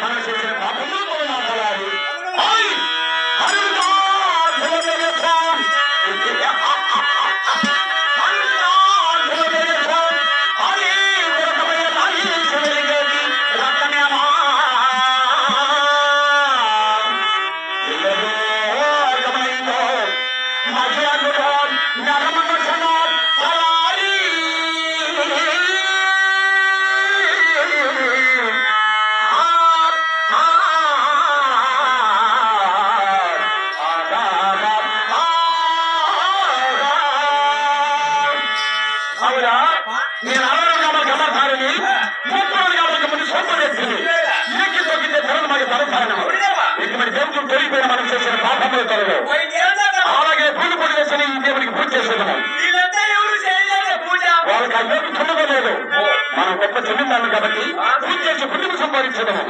మనం చేసిన పాపంలో కూడా మాట్లాడాలి. నేను ఆరోగ్య గమకాలని 30 గమక ముందు సోపడేసింది ఇరికి తొక్కితే ధరలు మాకు తలసారణ ఇటువంటి దేవుడు తొలిపోయిన మనం చేసిన పాపముల తొలగో అలాగే పూలు పొడి వేసిన ఈ దేవుడికి పూజ చేసేదాము వాళ్ళకి అయ్యోకి చుండలేదు మనం గొప్ప చెందుతాము కాబట్టి పూజ చేసి పుణ్యము సంపాదించదము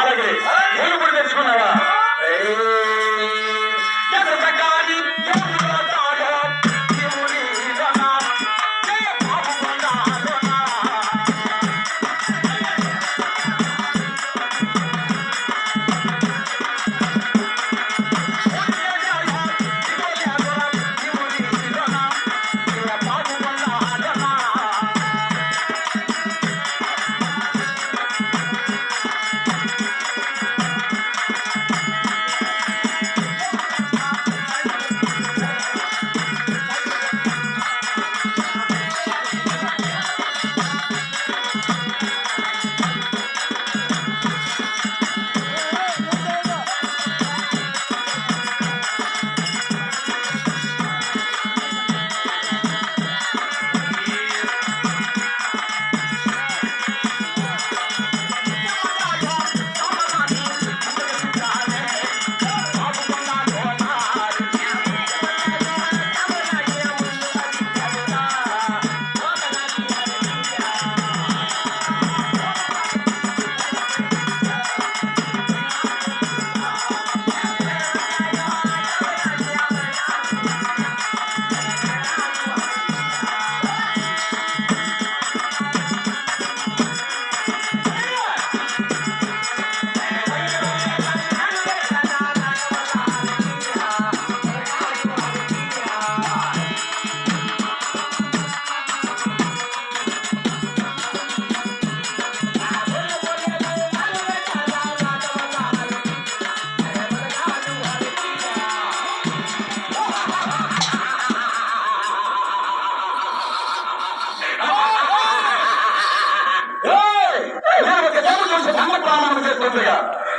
అలాగే పూలు పొడి తెచ్చుకున్నావా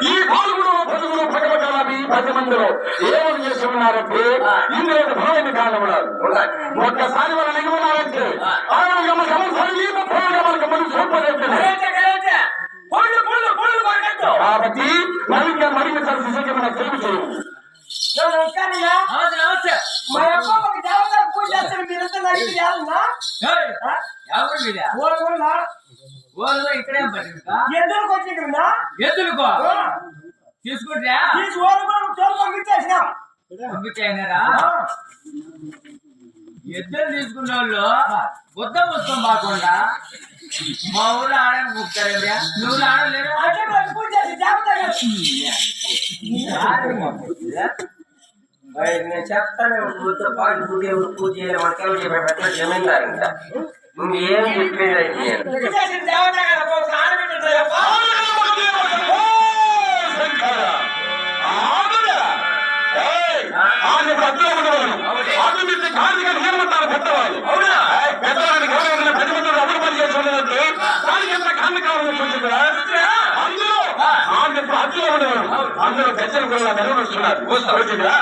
ఈ పాల్గొడు పదుగురు భగవతాలవి 10 మందిలో ఏమని చేసి ఉన్నారంటే ఇందులో భావాన్ని కారణమున్నారు ఒక్కసారి వాళ్ళు ఎగి ఉన్నారంటే కాబట్టి మరింత మరింత కలిసి మనకు తెలుగు చేయము ఇక్కడే ఎద్దులుకో తీసుకుంటా పంపించారా ఎద్దులు తీసుకున్న వాళ్ళు బుద్ధ పుస్తకం కాకుండా మా ఊళ్ళో ఆడని కూర్చారా నువ్వు ఆడలేరు నేను చెప్తాను ఊరితో పాటు పూజ చేయాలి మనకేమో జమీందారు ఇంకా ఏం చెప్పేది పెద్దవాళ్ళు పెద్దవాళ్ళని గౌరవం 10 మంది అమలు పని చేస్తున్నదంటే దానికి ఎంత కారణం కావాలని చూసిందిరా అందులో ఇప్పుడు అద్దులో ఉండేవారు అందరూ పెద్దలు కూడా నెరవేరుస్తున్నారు వచ్చిందిరా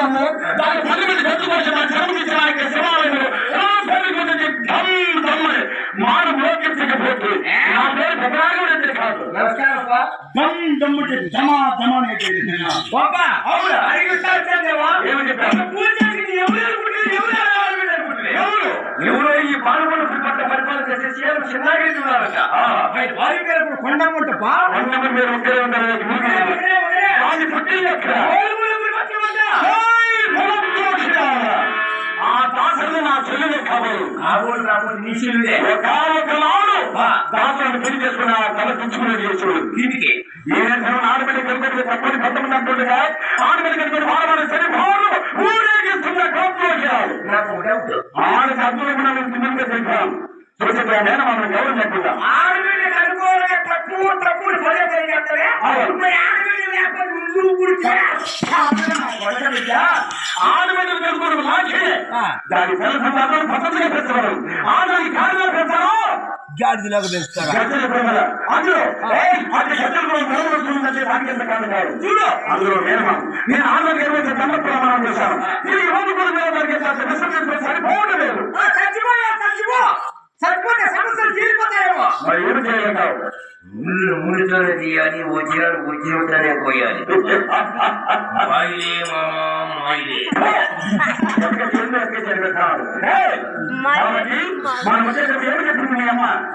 నన్ను దాని పని మీద గట్టు కోసం నా చెరువు ఇచ్చిన శివాలయంలో మాను మోకించకపోతే నా పేరు పెద్దరాగం కాదు. నమస్కారం అప్ప. దమ్ముంటే దమా దమా అని బాబా అవునా? ఏమని చెప్పారు? ఎవరో ఈ పాల్గొన పరిపాలన చేసే సీఎం చిన్నగిరి ఉన్నారట. వారి పేరు కొండమ్మంట బా కొండమ్మ మీరు ఒక్కరే ఉన్నారు. అది పుట్టింది ఎక్కడ? ఆ దాసులు నా చెల్లెలే కావాలి. ఒకనాడు దాసులను పెళ్లి చేసుకుని తల తెచ్చుకునేది చేసేవాడు. దీనికి ఆడబిడ్డ కనుక తప్పని పెద్దమంది అంటుండగా ఆడబిడ్డ కనుక వాడవాడు సరి భావాలు ఊరేగిస్తున్న కోపంలో చేయాలి. ఆడకి అర్థం కూడా నేను తిన్నగా తెలిపాను. చూసే నేను మనం ఎవరు లేకుండా ఆడబిడ్డ కనుకోవడమే తప్పుడు పదే చేస్తావే. ఆడబిడ్డలు కనుకోవడం సాక్షి దాని పిల్లల సందర్భాలు పద్ధతిగా పెంచడం ఆదానికి కారణాలు పెంచాలో గాడిదలాగా పెంచుతారా? అందులో చూడు అందులో నేను ఆంధ్రకి నిర్వహించిన దండ ప్రమాణం చేశాను. ఇది రోజు కూడా సరిపోవట్లేదు. సరిపోతే సమస్యలు తీరిపోతాయేమో. మరి ఏమి చేయగలవు? ముళ్ళతోనే తీయాలి, వచ్చినట్టునే పోయాలి. మాయిలే మామా మాయిలే.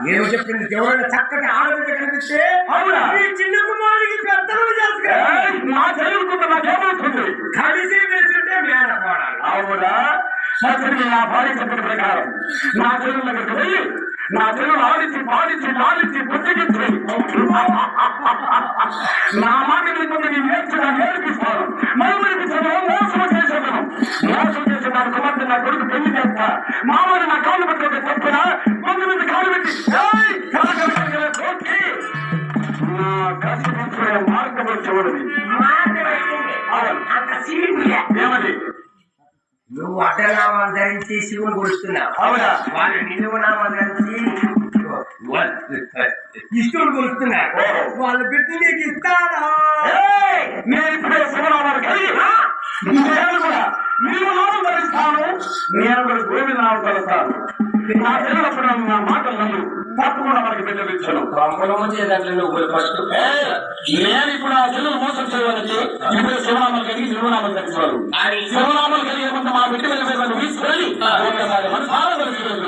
నేను చెప్పింది ఎవరైనా చక్కటి ఆలోచన కనిపిస్తే అవునా? ఈ చిన్న కుమారుడికి పెద్దలు చేస్తారు. నా చదువుకుంటే నాకేమవుతుంది? కలిసి వేస్తుంటే మేనకోడాలి. అవునా? సత్యుడికి నా భార్య చెప్పిన ప్రకారం నా చెరువు దగ్గరికి వెళ్ళి నా చెరువులు ఆడించి పాడించి లాడించి బుద్ధిగించి నా మాట కొంత నేను నేర్పిస్తాను. మరిపిస్తాను. మోసం చేసేదను. మోసం చేసే నా కుమార్తె నా కొడుకు పెళ్లి చేస్తా. మామూలు నా కాళ్ళు పెట్టుకుంటే తప్పున కొంత మంది కాళ్ళు పెట్టి నా కసి తీసుకునే మార్గం వచ్చేవాడిది. ఏమది? నువ్వు అడ్డనామాలు ధరించి శివుని కొలుస్తున్నావు. అవునా? వాళ్ళు నిలువు నామాలు ధరించి ఇష్టం కొలుస్తున్నారు. వాళ్ళు పెట్టి నీకు ఇస్తారా? నేను ఇప్పుడే శివనామాలు కలిగి నేను కూడా మీరు నామం ధరిస్తాను. నేను కూడా గోవింద నామం ధరిస్తాను. నా పిల్లలప్పుడు నా మాటలు నన్ను తప్పకుండా మనకి బిడ్డలించను. నేను ఇప్పుడు ఆ పిల్లలు మోసం చేయడానికి ఇప్పుడు శివనామాలు కలిగి శివనామాలు ధరించారు. శివనామాలు కలిగే కొంత మా బిడ్డ వెళ్ళి తీసుకెళ్ళి ఒక్కసారి మన చాలా ధరించలేదు.